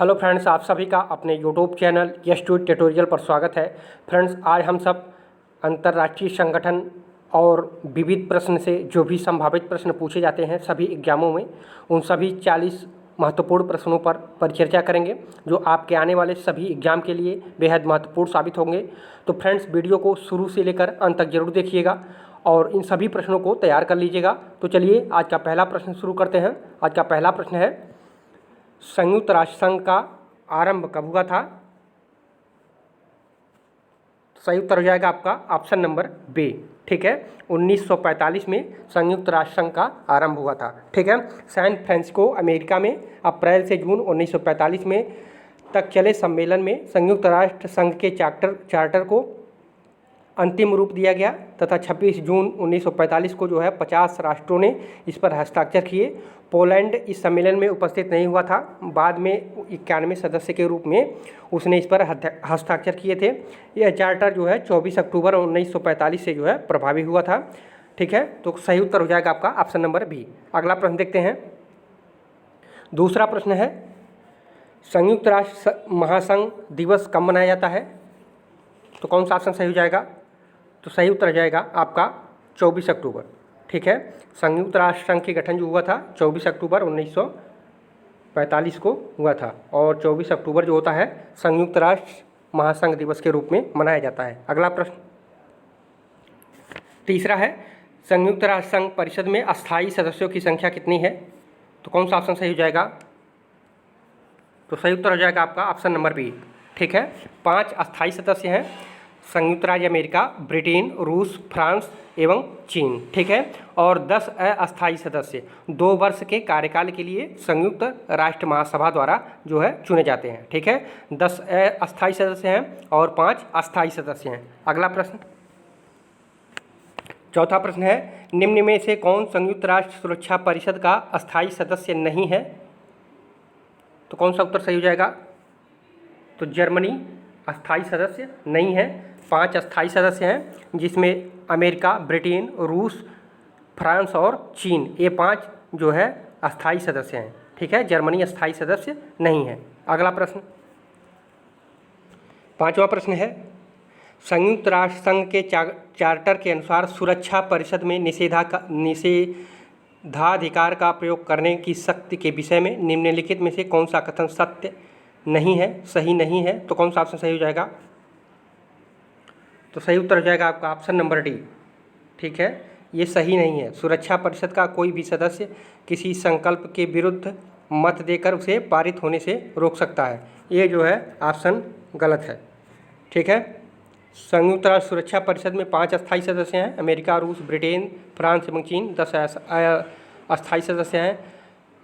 Hello friends, आप सभी का अपने यूट्यूब चैनल यस ट्यूटोरियल पर स्वागत है। फ्रेंड्स, आज हम सब अंतर्राष्ट्रीय संगठन और विविध प्रश्न से जो भी संभावित प्रश्न पूछे जाते हैं सभी एग्जामों में, उन सभी 40 महत्वपूर्ण प्रश्नों पर परिचर्चा करेंगे जो आपके आने वाले सभी एग्जाम के लिए बेहद महत्वपूर्ण साबित होंगे। तो फ्रेंड्स, वीडियो को शुरू से लेकर अंत तक जरूर देखिएगा और इन सभी प्रश्नों को तैयार कर लीजिएगा। तो चलिए आज का पहला प्रश्न शुरू करते हैं। आज का पहला प्रश्न है, संयुक्त राष्ट्र संघ का आरंभ कब हुआ था? सही उत्तर हो जाएगा आपका ऑप्शन नंबर बी। ठीक है, 1945 में संयुक्त राष्ट्र संघ का आरंभ हुआ था। ठीक है, सैन फ्रांसिस्को अमेरिका में अप्रैल से जून 1945 में तक चले सम्मेलन में संयुक्त राष्ट्र संघ के चार्टर को अंतिम रूप दिया गया तथा 26 जून 1945 को 50 राष्ट्रों ने इस पर हस्ताक्षर किए। पोलैंड इस सम्मेलन में उपस्थित नहीं हुआ था। बाद में 91 सदस्य के रूप में उसने इस पर हस्ताक्षर किए थे। यह चार्टर 24 अक्टूबर 1945 से प्रभावी हुआ था। ठीक है, तो सही उत्तर हो जाएगा आपका ऑप्शन नंबर बी। अगला प्रश्न देखते हैं। दूसरा प्रश्न है, संयुक्त राष्ट्र महासंघ दिवस कब मनाया जाता है? तो कौन सा ऑप्शन सही हो जाएगा? तो सही उत्तर हो जाएगा आपका 24 अक्टूबर। ठीक है, संयुक्त राष्ट्र संघ के गठन जो हुआ था 24 अक्टूबर 1945 को हुआ था और 24 अक्टूबर जो होता है संयुक्त राष्ट्र महासंघ दिवस के रूप में मनाया जाता है। अगला प्रश्न तीसरा है, संयुक्त राष्ट्र संघ परिषद में अस्थायी सदस्यों की संख्या कितनी है? तो कौन सा ऑप्शन सही हो जाएगा? तो सही उत्तर हो जाएगा आपका ऑप्शन नंबर बी। ठीक है, 5 अस्थायी सदस्य हैं, संयुक्त राज्य अमेरिका, ब्रिटेन, रूस, फ्रांस एवं चीन। ठीक है, और 10 अस्थायी सदस्य 2 वर्ष के कार्यकाल के लिए संयुक्त राष्ट्र महासभा द्वारा चुने जाते हैं। ठीक है, 10 अस्थायी सदस्य हैं और 5 अस्थायी सदस्य हैं। अगला प्रश्न चौथा प्रश्न है, निम्न में से कौन संयुक्त राष्ट्र सुरक्षा परिषद का अस्थायी सदस्य नहीं है? तो कौन सा उत्तर सही हो जाएगा? तो जर्मनी अस्थायी सदस्य नहीं है। 5 अस्थायी सदस्य हैं जिसमें अमेरिका, ब्रिटेन, रूस, फ्रांस और चीन, ये 5 अस्थायी सदस्य हैं। ठीक है, जर्मनी अस्थायी सदस्य नहीं है। अगला प्रश्न पांचवा प्रश्न है, संयुक्त राष्ट्र संघ के चार्टर के अनुसार सुरक्षा परिषद में निषेधाधिकार का प्रयोग करने की शक्ति के विषय में निम्नलिखित में से कौन सा कथन सत्य नहीं है, सही नहीं है? तो कौन सा ऑप्शन सही हो जाएगा? तो सही उत्तर हो जाएगा आपका ऑप्शन नंबर डी। ठीक है, ये सही नहीं है। सुरक्षा परिषद का कोई भी सदस्य किसी संकल्प के विरुद्ध मत देकर उसे पारित होने से रोक सकता है। ये ऑप्शन गलत है। ठीक है, संयुक्त राष्ट्र सुरक्षा परिषद में 5 अस्थायी सदस्य हैं, अमेरिका, रूस, ब्रिटेन, फ्रांस एवं चीन। 10 अस्थायी सदस्य हैं।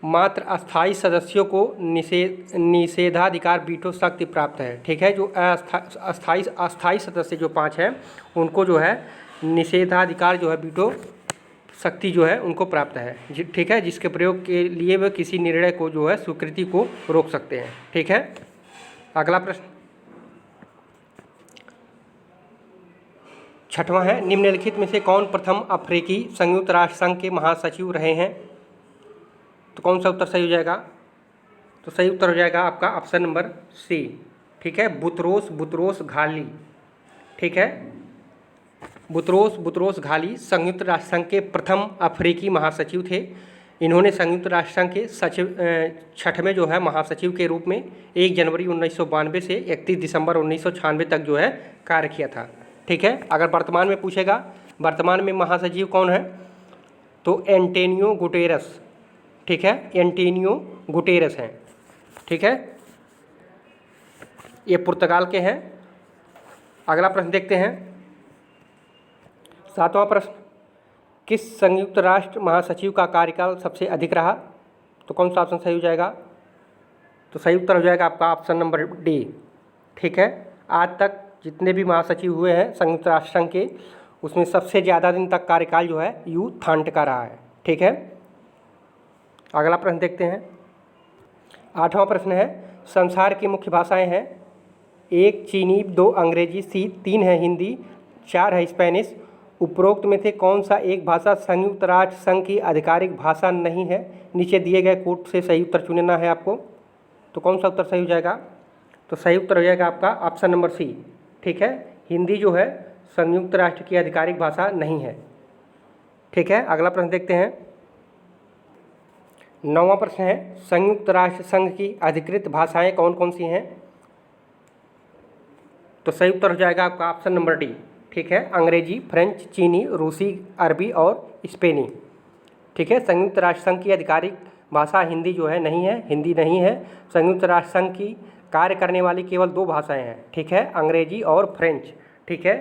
मात्र अस्थायी सदस्यों को निषेधाधिकार वीटो शक्ति प्राप्त है। ठीक है, जो अस्थायी सदस्य जो 5 हैं उनको निषेधाधिकार वीटो शक्ति उनको प्राप्त है। ठीक है, जिसके प्रयोग के लिए वह किसी निर्णय को स्वीकृति को रोक सकते हैं। ठीक है, अगला प्रश्न छठवां है, निम्नलिखित में से कौन प्रथम अफ्रीकी संयुक्त राष्ट्र संघ के महासचिव रहे हैं? तो कौन सा उत्तर सही हो जाएगा? तो सही उत्तर हो जाएगा आपका ऑप्शन नंबर सी। ठीक है, बुतरोस घाली। ठीक है, बुतरोस घाली संयुक्त राष्ट्र संघ के प्रथम अफ्रीकी महासचिव थे। इन्होंने संयुक्त राष्ट्र संघ के छठवें महासचिव के रूप में 1 जनवरी 1992 से 31 दिसंबर 1996 तक कार्य किया था। ठीक है, अगर वर्तमान में पूछेगा वर्तमान में महासचिव कौन है, तो एंटोनियो गुटेरस। ठीक है, एंटोनियो गुटेरस हैं। ठीक है, ये पुर्तगाल के हैं। अगला प्रश्न देखते हैं। 7वां प्रश्न, किस संयुक्त राष्ट्र महासचिव का कार्यकाल सबसे अधिक रहा? तो कौन सा ऑप्शन सही हो जाएगा? तो सही उत्तर हो जाएगा आपका ऑप्शन नंबर डी। ठीक है, आज तक जितने भी महासचिव हुए हैं संयुक्त राष्ट्र संघ के, उसमें सबसे ज़्यादा दिन तक कार्यकाल यू थांट का रहा है। ठीक है, अगला प्रश्न देखते हैं। 8वां प्रश्न है, संसार की मुख्य भाषाएं हैं 1 चीनी, 2 अंग्रेजी, 3 है हिंदी, 4 है स्पेनिश। उपरोक्त में से कौन सा एक भाषा संयुक्त राष्ट्र संघ की आधिकारिक भाषा नहीं है? नीचे दिए गए कोड से सही उत्तर चुनना है आपको। तो तो कौन सा उत्तर सही हो जाएगा? तो सही उत्तर हो जाएगा आपका ऑप्शन नंबर सी। ठीक है, हिंदी जो है संयुक्त राष्ट्र की आधिकारिक भाषा नहीं है। ठीक है, अगला प्रश्न देखते हैं। 9वां प्रश्न है, संयुक्त राष्ट्र संघ की अधिकृत भाषाएं कौन कौन सी हैं? तो सही उत्तर हो जाएगा आपका ऑप्शन नंबर डी। ठीक है, अंग्रेजी, फ्रेंच, चीनी, रूसी, अरबी और स्पेनी। ठीक है, संयुक्त राष्ट्र संघ की आधिकारिक भाषा हिंदी जो है नहीं है, हिंदी नहीं है। संयुक्त राष्ट्र संघ की कार्य करने वाली केवल 2 भाषाएं हैं। ठीक है, अंग्रेजी और फ्रेंच। ठीक है,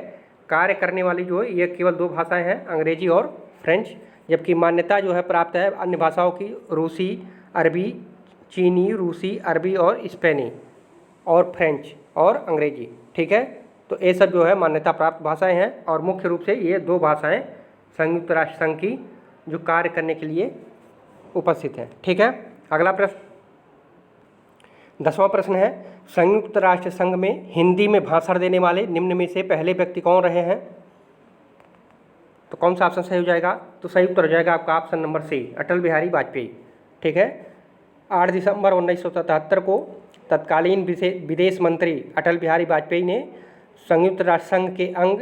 कार्य करने वाली जो है ये केवल 2 भाषाएं हैं, अंग्रेजी और फ्रेंच। जबकि मान्यता जो है प्राप्त है अन्य भाषाओं की रूसी, अरबी, चीनी, रूसी, अरबी और स्पेनी और फ्रेंच और अंग्रेजी। ठीक है, तो ये सब जो है मान्यता प्राप्त भाषाएं हैं और मुख्य रूप से ये 2 भाषाएं संयुक्त राष्ट्र संघ की जो कार्य करने के लिए उपस्थित हैं। ठीक है, अगला प्रश्न 10वां प्रश्न है, संयुक्त राष्ट्र संघ में हिंदी में भाषण देने वाले निम्न में से पहले व्यक्ति कौन रहे हैं? तो कौन सा ऑप्शन सही हो जाएगा? तो सही उत्तर हो जाएगा आपका ऑप्शन नंबर सी, अटल बिहारी वाजपेयी। ठीक है, 8 दिसंबर 1977 को तत्कालीन विदेश मंत्री अटल बिहारी वाजपेयी ने संयुक्त राष्ट्र संघ के अंग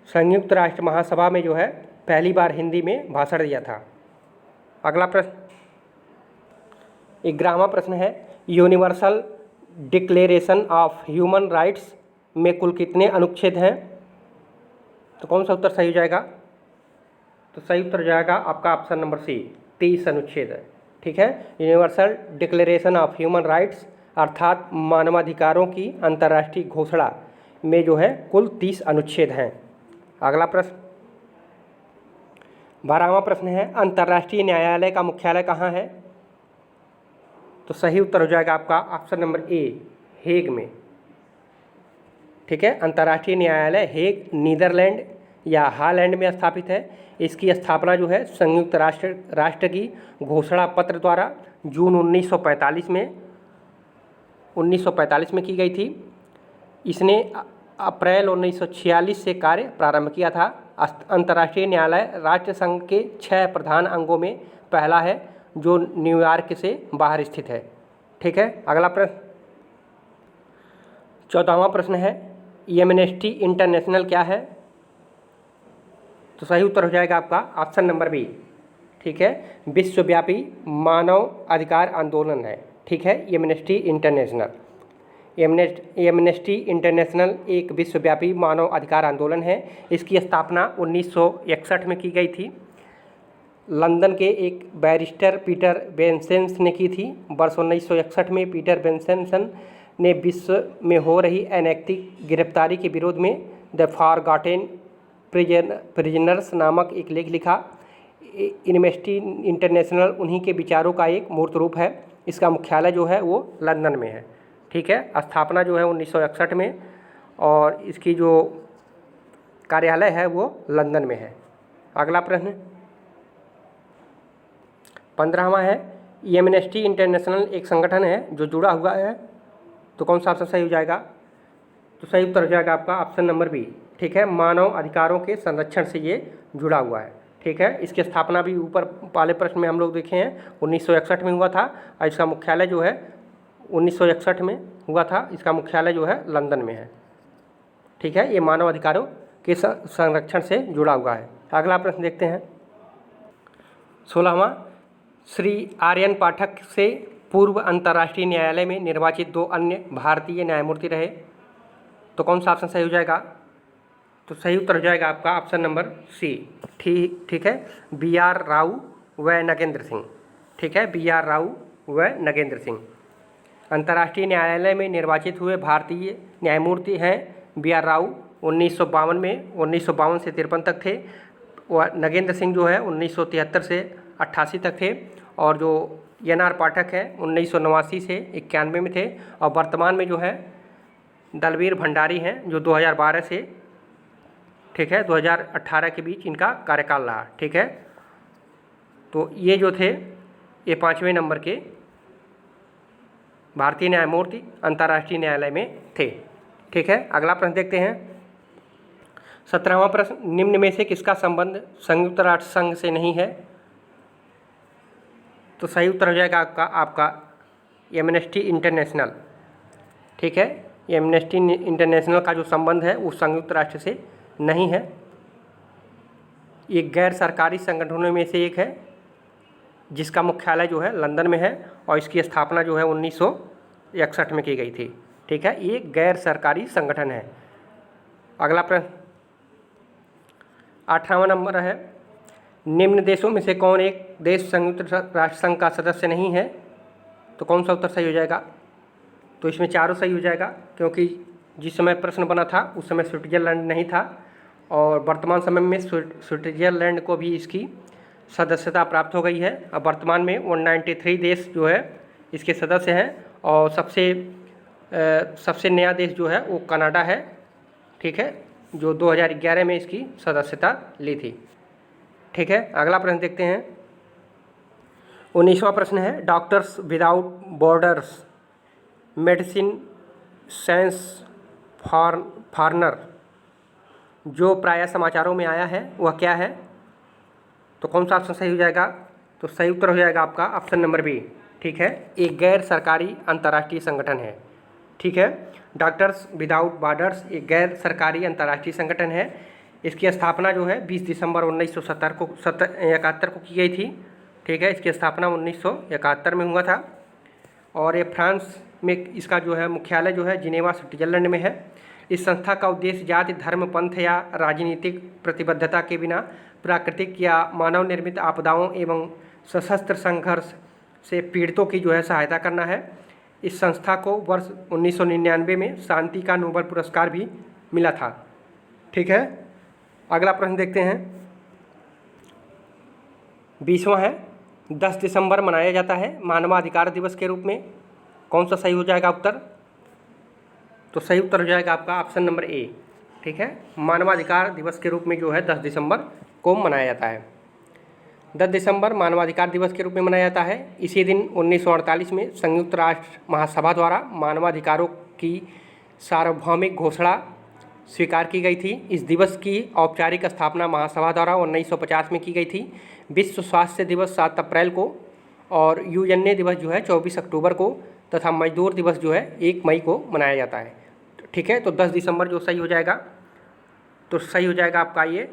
संयुक्त राष्ट्र महासभा में जो है पहली बार हिंदी में भाषण दिया था। अगला प्रश्न 11वां प्रश्न है, universal declaration of human rights में कुल कितने अनुच्छेद हैं? तो कौन सा उत्तर सही हो जाएगा? तो सही उत्तर हो जाएगा आपका ऑप्शन नंबर सी, 30 अनुच्छेद है। ठीक है, universal declaration of human rights अर्थात मानवाधिकारों की अंतर्राष्ट्रीय घोषणा में जो है कुल 30 अनुच्छेद हैं। अगला प्रश्न 12वां प्रश्न है, अंतर्राष्ट्रीय न्यायालय का मुख्यालय कहाँ है? तो सही उत्तर हो जाएगा आपका ऑप्शन नंबर ए, हेग में। ठीक है, अंतर्राष्ट्रीय न्यायालय हेग, नीदरलैंड या हॉलैंड में स्थापित है। इसकी स्थापना जो है संयुक्त राष्ट्र की घोषणा पत्र द्वारा जून 1945 में की गई थी। इसने अप्रैल 1946 से कार्य प्रारंभ किया था। अंतर्राष्ट्रीय न्यायालय राष्ट्र संघ के 6 प्रधान अंगों में पहला है जो न्यूयॉर्क से बाहर स्थित है। ठीक है, अगला प्रश्न 14वां प्रश्न है, एमनेस्टी इंटरनेशनल क्या है? तो सही उत्तर हो जाएगा आपका ऑप्शन नंबर बी। ठीक है, विश्वव्यापी मानव अधिकार आंदोलन है। ठीक है, एमनेस्टी इंटरनेशनल एक विश्वव्यापी मानव अधिकार आंदोलन है। इसकी स्थापना 1961 में की गई थी। लंदन के एक बैरिस्टर पीटर बेंसेंस ने की थी। वर्ष 1961 में पीटर बेंसेंसन ने विश्व में हो रही अनैतिक गिरफ्तारी के विरोध में द फॉरगॉटेन प्रिजनर्स नामक एक लेख लिखा। एमनेस्टी इंटरनेशनल उन्हीं के विचारों का एक मूर्त रूप है। इसका मुख्यालय जो है वो लंदन में है। ठीक है, स्थापना जो है 1961 में और इसकी जो कार्यालय है वो लंदन में है। अगला प्रश्न 15वां है, एमनेस्टी इंटरनेशनल एक संगठन है जो जुड़ा हुआ है। तो कौन सा ऑप्शन सही हो जाएगा? तो सही उत्तर हो जाएगा आपका ऑप्शन नंबर बी। ठीक है, मानव अधिकारों के संरक्षण से ये जुड़ा हुआ है। ठीक है, इसकी स्थापना भी ऊपर वाले प्रश्न में हम लोग देखे हैं 1961 में हुआ था और इसका मुख्यालय जो है 1961 में हुआ था। इसका मुख्यालय जो है लंदन में है। ठीक है, ये मानव अधिकारों के संरक्षण से जुड़ा हुआ है। अगला प्रश्न देखते हैं 16वां, श्री आर्यन पाठक से पूर्व अंतर्राष्ट्रीय न्यायालय में निर्वाचित 2 अन्य भारतीय न्यायमूर्ति रहे। तो कौन सा ऑप्शन सही हो जाएगा? तो सही उत्तर हो जाएगा आपका ऑप्शन नंबर सी। ठीक है, BR राव व नगेंद्र सिंह। ठीक है, BR राव व नगेंद्र सिंह अंतर्राष्ट्रीय न्यायालय में निर्वाचित हुए भारतीय न्यायमूर्ति हैं। BR राव 1952 में 1952 से 53 तक थे और नगेंद्र सिंह जो है 1973 से 88 तक थे और जो NR पाठक है 1989 से 91 में थे और वर्तमान में जो है दलवीर भंडारी हैं जो 2012 से 2018 के बीच इनका कार्यकाल रहा। ठीक है, तो ये जो थे ये 5वें नंबर के भारतीय न्यायमूर्ति अंतर्राष्ट्रीय न्यायालय में थे। ठीक है, अगला प्रश्न देखते हैं 17वां प्रश्न, निम्न में से किसका संबंध संयुक्त राष्ट्र संघ से नहीं है? तो सही उत्तर हो जाएगा आपका एमनेस्टी इंटरनेशनल, ठीक है। एमनेस्टी इंटरनेशनल का जो संबंध है वो संयुक्त राष्ट्र से नहीं है। ये गैर सरकारी संगठनों में से एक है जिसका मुख्यालय जो है लंदन में है और इसकी स्थापना जो है 1961 में की गई थी, ठीक है। ये गैर सरकारी संगठन है। अगला प्रश्न 18वां नंबर है, निम्न देशों में से कौन एक देश संयुक्त राष्ट्र संघ का सदस्य नहीं है? तो कौन सा उत्तर सही हो जाएगा? तो इसमें चारों सही हो जाएगा, क्योंकि जिस समय प्रश्न बना था उस समय स्विट्जरलैंड नहीं था और वर्तमान समय में स्विट्जरलैंड को भी इसकी सदस्यता प्राप्त हो गई है। अब वर्तमान में 193 देश जो है इसके सदस्य हैं और सबसे नया देश जो है वो कनाडा है, ठीक है, जो 2011 में इसकी सदस्यता ली थी, ठीक है। अगला प्रश्न देखते हैं। 19वां प्रश्न है, doctors without borders medicine sense foreigner जो प्रायः समाचारों में आया है वह क्या है? तो कौन सा ऑप्शन सही हो जाएगा? तो सही उत्तर हो जाएगा आपका ऑप्शन नंबर बी, ठीक है। एक गैर सरकारी अंतर्राष्ट्रीय संगठन है, ठीक है। डॉक्टर्स विदाउट बॉर्डर्स एक गैर सरकारी अंतर्राष्ट्रीय संगठन है। इसकी स्थापना जो है 20 दिसंबर 1971 को की गई थी, ठीक है। इसकी स्थापना 1971 में हुआ था और ये फ्रांस में इसका जो है मुख्यालय जो है जिनेवा स्विट्जरलैंड में है। इस संस्था का उद्देश्य जाति, धर्म, पंथ या राजनीतिक प्रतिबद्धता के बिना प्राकृतिक या मानव निर्मित आपदाओं एवं सशस्त्र संघर्ष से पीड़ितों की जो है सहायता करना है। इस संस्था को वर्ष 1999 में शांति का नोबेल पुरस्कार भी मिला था, ठीक है। अगला प्रश्न देखते हैं। 20वां है, 10 दिसंबर मनाया जाता है मानवाधिकार दिवस के रूप में। कौन सा सही हो जाएगा उत्तर? तो सही उत्तर हो जाएगा आपका ऑप्शन नंबर ए, ठीक है। मानवाधिकार दिवस के रूप में जो है 10 दिसंबर को मनाया जाता है। 10 दिसंबर मानवाधिकार दिवस के रूप में मनाया जाता है। इसी दिन 1948 में संयुक्त राष्ट्र महासभा द्वारा मानवाधिकारों की सार्वभौमिक घोषणा स्वीकार की गई थी। इस दिवस की औपचारिक स्थापना महासभा द्वारा 1950 में की गई थी। विश्व स्वास्थ्य दिवस 7 अप्रैल को और यूएनए दिवस जो है 24 अक्टूबर को तथा मजदूर दिवस जो है 1 मई को मनाया जाता है, ठीक है। तो 10 दिसंबर जो सही हो जाएगा, तो सही हो जाएगा आपका ये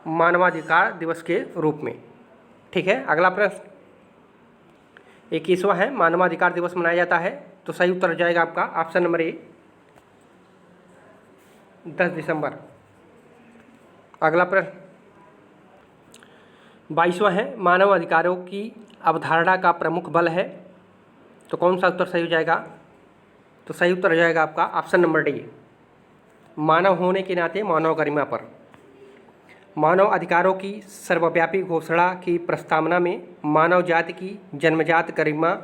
मानवाधिकार दिवस के रूप में, ठीक है। अगला प्रश्न 21वां है, मानवाधिकार दिवस मनाया जाता है। तो सही उत्तर हो जाएगा आपका ऑप्शन नंबर ए, 10 दिसंबर। अगला प्रश्न 22वां है, मानव अधिकारों की अवधारणा का प्रमुख बल है। तो कौन सा उत्तर सही हो जाएगा? तो सही उत्तर हो जाएगा आपका ऑप्शन नंबर डी, मानव होने के नाते मानव गरिमा पर। मानव अधिकारों की सर्वव्यापी घोषणा की प्रस्तावना में मानव जाति की जन्मजात गरिमा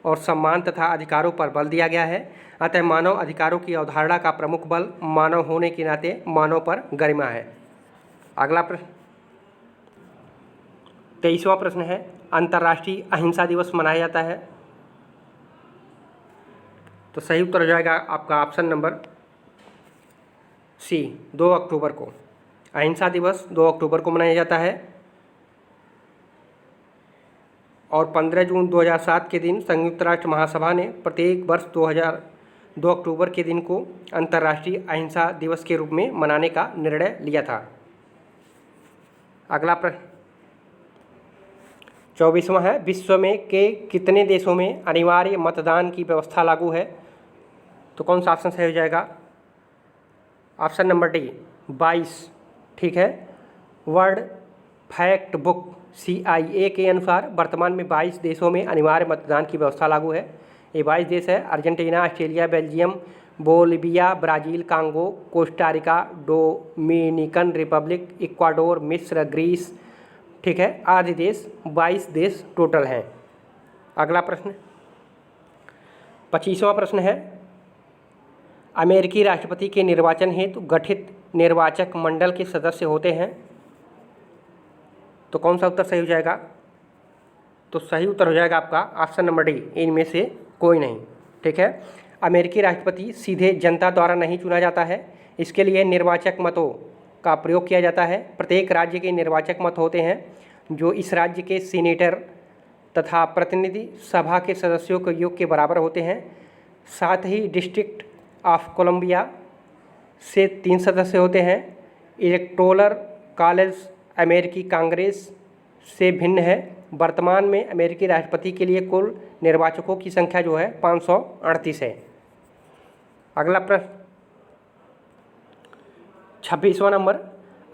और सम्मान तथा अधिकारों पर बल दिया गया है। अतः मानव अधिकारों की अवधारणा का प्रमुख बल मानव होने के नाते मानव पर गरिमा है। अगला प्रश्न 23वां प्रश्न है, अंतर्राष्ट्रीय अहिंसा दिवस मनाया जाता है। तो सही उत्तर हो जाएगा आपका ऑप्शन नंबर सी, 2 अक्टूबर को। अहिंसा दिवस 2 अक्टूबर को मनाया जाता है और 15 जून 2007 के दिन संयुक्त राष्ट्र महासभा ने प्रत्येक वर्ष 2 अक्टूबर के दिन को अंतर्राष्ट्रीय अहिंसा दिवस के रूप में मनाने का निर्णय लिया था। अगला प्रश्न 24वां है, विश्व में के कितने देशों में अनिवार्य मतदान की व्यवस्था लागू है? तो कौन सा ऑप्शन सही हो जाएगा? ऑप्शन नंबर डी, 22, ठीक है। वर्ल्ड फैक्ट बुक CIA के अनुसार वर्तमान में 22 देशों में अनिवार्य मतदान की व्यवस्था लागू है। ये 22 देश है Argentina, Australia, Belgium, Bolivia, Brazil, Congo, Costa Rica, Dominican Republic, Ecuador, मिस्र, ग्रीस, ठीक है, आदि देश। 22 देश टोटल हैं। अगला प्रश्न 25वां प्रश्न है, अमेरिकी राष्ट्रपति के निर्वाचन हेतु गठित निर्वाचक मंडल के सदस्य होते हैं। तो कौन सा उत्तर सही हो जाएगा? तो सही उत्तर हो जाएगा आपका ऑप्शन नंबर डी, इनमें से कोई नहीं, ठीक है। अमेरिकी राष्ट्रपति सीधे जनता द्वारा नहीं चुना जाता है। इसके लिए निर्वाचक मतों का प्रयोग किया जाता है। प्रत्येक राज्य के निर्वाचक मत होते हैं जो इस राज्य के सीनेटर तथा प्रतिनिधि सभा के सदस्यों के योग के बराबर होते हैं। साथ ही डिस्ट्रिक्ट ऑफ कोलंबिया से 3 सदस्य होते हैं। इलेक्टोरल कॉलेज अमेरिकी कांग्रेस से भिन्न है। वर्तमान में अमेरिकी राष्ट्रपति के लिए कुल निर्वाचकों की संख्या जो है 538 है। अगला प्रश्न 26वां नंबर,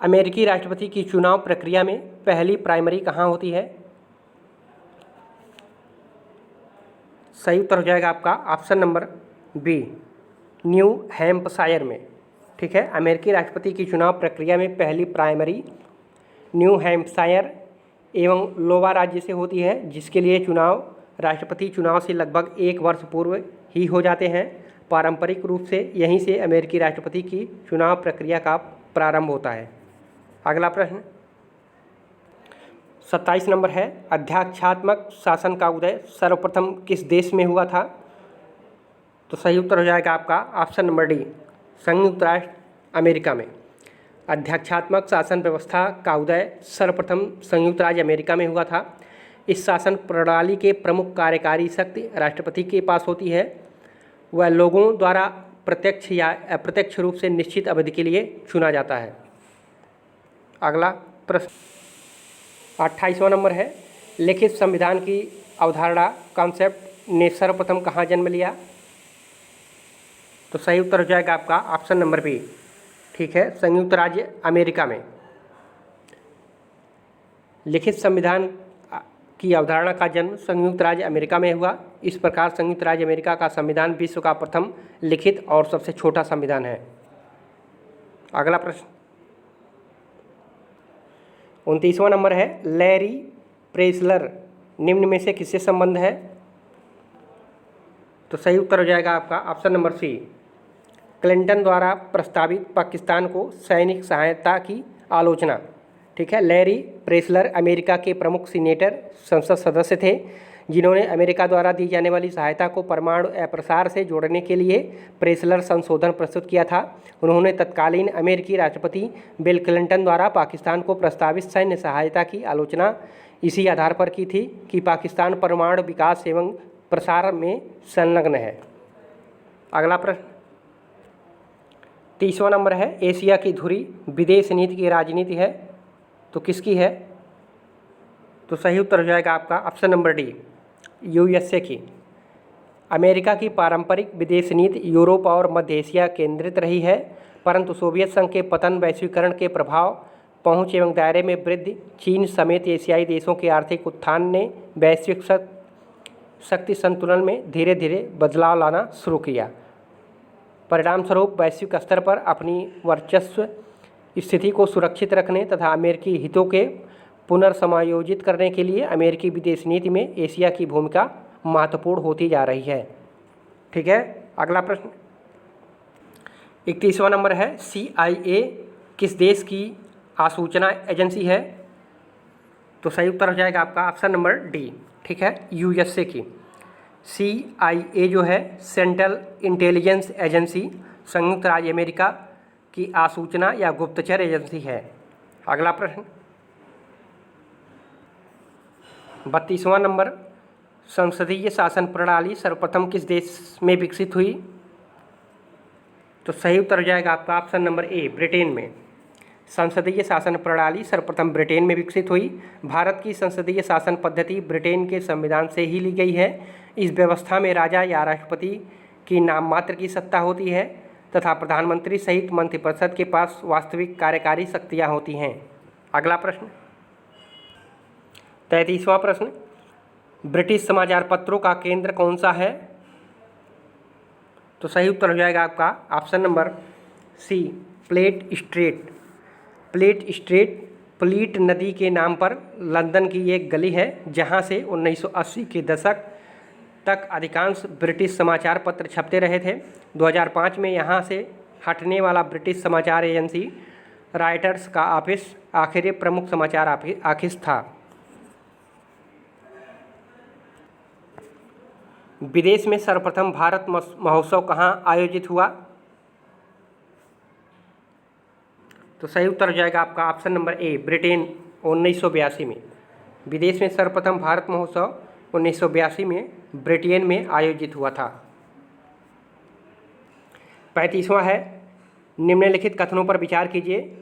अमेरिकी राष्ट्रपति की चुनाव प्रक्रिया में पहली प्राइमरी कहाँ होती है? सही उत्तर हो जाएगा आपका option number B, New Hampshire में। ठीक है, अमेरिकी राष्ट्रपति की चुनाव प्रक्रिया में पहली प्राइमरी न्यू हैम्पशायर एवं लोवा राज्य से होती है, जिसके लिए चुनाव राष्ट्रपति चुनाव से लगभग 1 वर्ष पूर्व ही हो जाते हैं। पारंपरिक रूप से यहीं से अमेरिकी राष्ट्रपति की चुनाव प्रक्रिया का प्रारंभ होता है। अगला प्रश्न 27 नंबर है, अध्यक्षात्मक शासन का उदय सर्वप्रथम किस देश में हुआ था? तो सही उत्तर हो जाएगा आपका ऑप्शन नंबर डी, संयुक्त राष्ट्र अमेरिका में। अध्यक्षात्मक शासन व्यवस्था का उदय सर्वप्रथम संयुक्त राज्य अमेरिका में हुआ था। इस शासन प्रणाली के प्रमुख कार्यकारी शक्ति राष्ट्रपति के पास होती है। वह लोगों द्वारा प्रत्यक्ष या अप्रत्यक्ष रूप से निश्चित अवधि के लिए चुना जाता है। अगला प्रश्न 28वां नंबर है, लिखित संविधान की अवधारणा कॉन्सेप्ट ने सर्वप्रथम कहाँ जन्म लिया? तो सही उत्तर हो जाएगा आपका ऑप्शन नंबर बी। ठीक है, संयुक्त राज्य अमेरिका में। लिखित संविधान की अवधारणा का जन्म संयुक्त राज्य अमेरिका में हुआ। इस प्रकार संयुक्त राज्य अमेरिका का संविधान विश्व का प्रथम लिखित और सबसे छोटा संविधान है। अगला प्रश्न 29वां नंबर है, लैरी प्रेसलर निम्न में से किससे संबंध है? तो सही उत्तर हो जाएगा आपका ऑप्शन नंबर सी, क्लिंटन द्वारा प्रस्तावित पाकिस्तान को सैनिक सहायता की आलोचना। ठीक है, लैरी प्रेसलर अमेरिका के प्रमुख सीनेटर संसद सदस्य थे, जिन्होंने अमेरिका द्वारा दी जाने वाली सहायता को परमाणु अप्रसार से जोड़ने के लिए प्रेसलर संशोधन प्रस्तुत किया था। उन्होंने तत्कालीन अमेरिकी राष्ट्रपति बिल क्लिंटन द्वारा पाकिस्तान को प्रस्तावित सैन्य सहायता की आलोचना इसी आधार पर की थी कि पाकिस्तान परमाणु विकास एवं प्रसार में संलग्न है। अगला प्रश्न 30वां नंबर है, एशिया की धुरी विदेश नीति की राजनीति है, तो किसकी है? तो सही उत्तर हो जाएगा आपका ऑप्शन नंबर डी, यूएसए की। अमेरिका की पारंपरिक विदेश नीति यूरोप और मध्य एशिया केंद्रित रही है, परंतु सोवियत संघ के पतन, वैश्वीकरण के प्रभाव, पहुंच एवं दायरे में वृद्धि, चीन समेत एशियाई देशों के आर्थिक उत्थान ने वैश्विक शक्ति संतुलन में धीरे धीरे बदलाव लाना शुरू किया। परिणामस्वरूप वैश्विक स्तर पर अपनी वर्चस्व स्थिति को सुरक्षित रखने तथा अमेरिकी हितों के पुनर्समायोजित करने के लिए अमेरिकी विदेश नीति में एशिया की भूमिका महत्वपूर्ण होती जा रही है। ठीक है, अगला प्रश्न 31वां नंबर है, CIA किस देश की आसूचना एजेंसी है? तो सही उत्तर हो जाएगा आपका ऑप्शन नंबर डी। ठीक है, USA की। CIA जो है सेंट्रल इंटेलिजेंस एजेंसी संयुक्त राज्य अमेरिका की आसूचना या गुप्तचर एजेंसी है। अगला प्रश्न 32वां नंबर, संसदीय शासन प्रणाली सर्वप्रथम किस देश में विकसित हुई? तो सही उत्तर हो जाएगा आपका ऑप्शन नंबर ए, ब्रिटेन में। संसदीय शासन प्रणाली सर्वप्रथम ब्रिटेन में विकसित हुई। भारत की संसदीय शासन पद्धति ब्रिटेन के संविधान से ही ली गई है। इस व्यवस्था में राजा या राष्ट्रपति की नाम मात्र की सत्ता होती है तथा प्रधानमंत्री सहित मंत्रिपरिषद के पास वास्तविक कार्यकारी शक्तियाँ होती हैं। अगला प्रश्न 33वां प्रश्न, ब्रिटिश समाचार पत्रों का केंद्र कौन सा है? तो सही उत्तर हो जाएगा आपका option number C, Fleet Street. Fleet Street Fleet नदी के नाम पर लंदन की एक गली है, जहां से 1980 के दशक तक अधिकांश ब्रिटिश समाचार पत्र छपते रहे थे। 2005 में यहां से हटने वाला ब्रिटिश समाचार एजेंसी राइटर्स का ऑफिस आखिरी प्रमुख समाचार ऑफिस था। विदेश में सर्वप्रथम भारत महोत्सव कहाँ आयोजित हुआ? तो सही उत्तर हो जाएगा आपका ऑप्शन नंबर ए, ब्रिटेन 1982 में। विदेश में सर्वप्रथम भारत महोत्सव 1982 में ब्रिटेन में आयोजित हुआ था। 35वां है, निम्नलिखित कथनों पर विचार कीजिए।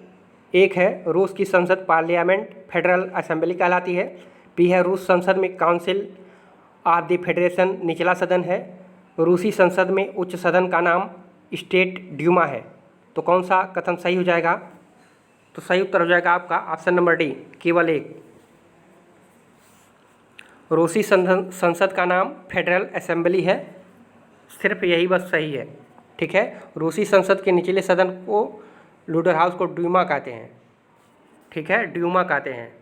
एक है, रूस की संसद पार्लियामेंट फेडरल असेंबली कहलाती है। बी है, रूस संसद में काउंसिल ऑफ द फेडरेशन निचला सदन है। रूसी संसद में उच्च सदन का नाम स्टेट ड्यूमा है। तो कौन सा कथन सही हो जाएगा? तो सही उत्तर हो जाएगा आपका ऑप्शन नंबर डी, केवल एक। रूसी संसद का नाम फेडरल असेंबली है, सिर्फ यही बस सही है। ठीक है, रूसी संसद के निचले सदन को लूडर हाउस को ड्यूमा कहते हैं। ठीक है, ड्यूमा कहते हैं,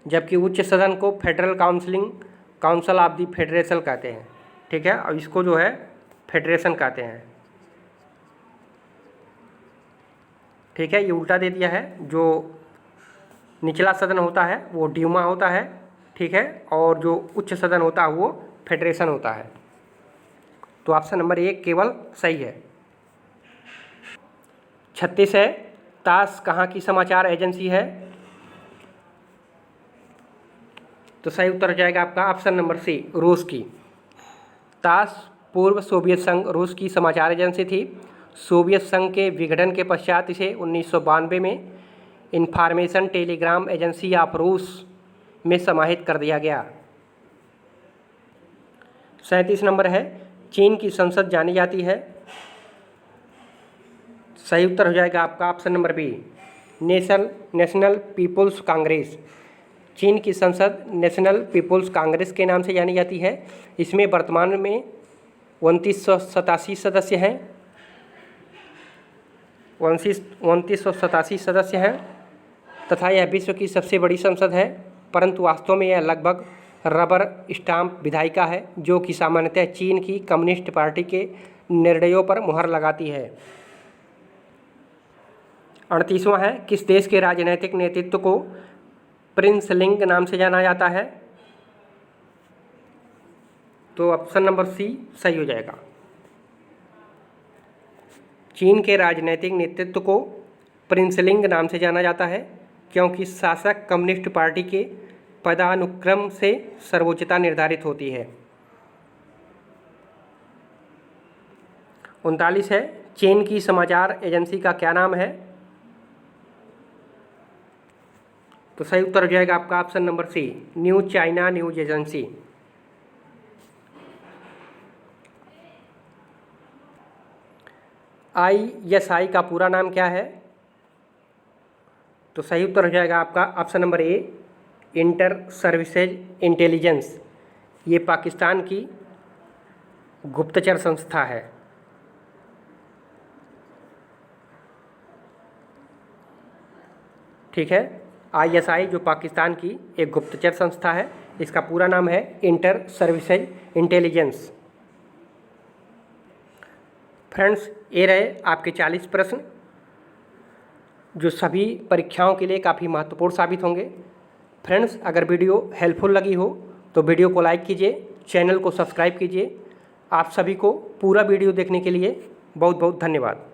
जबकि उच्च सदन को federal council of the federation कहते हैं। ठीक है, और इसको जो है फेडरेशन कहते हैं। ठीक है, ये उल्टा दे दिया है। जो निचला सदन होता है वो ड्यूमा होता है। ठीक है, और जो उच्च सदन होता है वो फेडरेशन होता है। तो ऑप्शन नंबर एक केवल सही है। 36 है, तास कहाँ की समाचार एजेंसी है? तो सही उत्तर हो जाएगा आपका ऑप्शन नंबर सी, रूस की। तास पूर्व सोवियत संघ रूस की समाचार एजेंसी थी। सोवियत संघ के विघटन के पश्चात इसे 1992 में इंफॉर्मेशन टेलीग्राम एजेंसी ऑफ रूस में समाहित कर दिया गया। 37 नंबर है, चीन की संसद जानी जाती है। सही उत्तर हो जाएगा आपका option number B, National People's Congress. चीन की संसद नेशनल पीपुल्स कांग्रेस के नाम से जानी जाती है। इसमें वर्तमान में 2987 सदस्य हैं। 2987 सदस्य हैं तथा यह विश्व की सबसे बड़ी संसद है, परंतु वास्तव में यह लगभग रबर स्टाम्प विधायिका है, जो कि सामान्यतः चीन की कम्युनिस्ट पार्टी के निर्णयों पर मुहर लगाती है। 38वां है, किस देश के राजनैतिक नेतृत्व को प्रिंस लिंग नाम से जाना जाता है? तो ऑप्शन नंबर सी सही हो जाएगा। चीन के राजनैतिक नेतृत्व को प्रिंसलिंग नाम से जाना जाता है, क्योंकि शासक कम्युनिस्ट पार्टी के पदानुक्रम से सर्वोच्चता निर्धारित होती है। 39 है, चीन की समाचार एजेंसी का क्या नाम है? तो सही उत्तर हो जाएगा आपका option number C, New China News Agency. ISI का पूरा नाम क्या है? तो सही उत्तर हो जाएगा आपका option number A, inter services intelligence. ये पाकिस्तान की गुप्तचर संस्था है। ठीक है, ISI जो पाकिस्तान की एक गुप्तचर संस्था है, इसका पूरा नाम है इंटर सर्विसेज इंटेलिजेंस। फ्रेंड्स, ये रहे आपके 40 प्रश्न, जो सभी परीक्षाओं के लिए काफ़ी महत्वपूर्ण साबित होंगे। फ्रेंड्स, अगर वीडियो हेल्पफुल लगी हो तो वीडियो को लाइक कीजिए, चैनल को सब्सक्राइब कीजिए। आप सभी को पूरा वीडियो देखने के लिए बहुत बहुत धन्यवाद।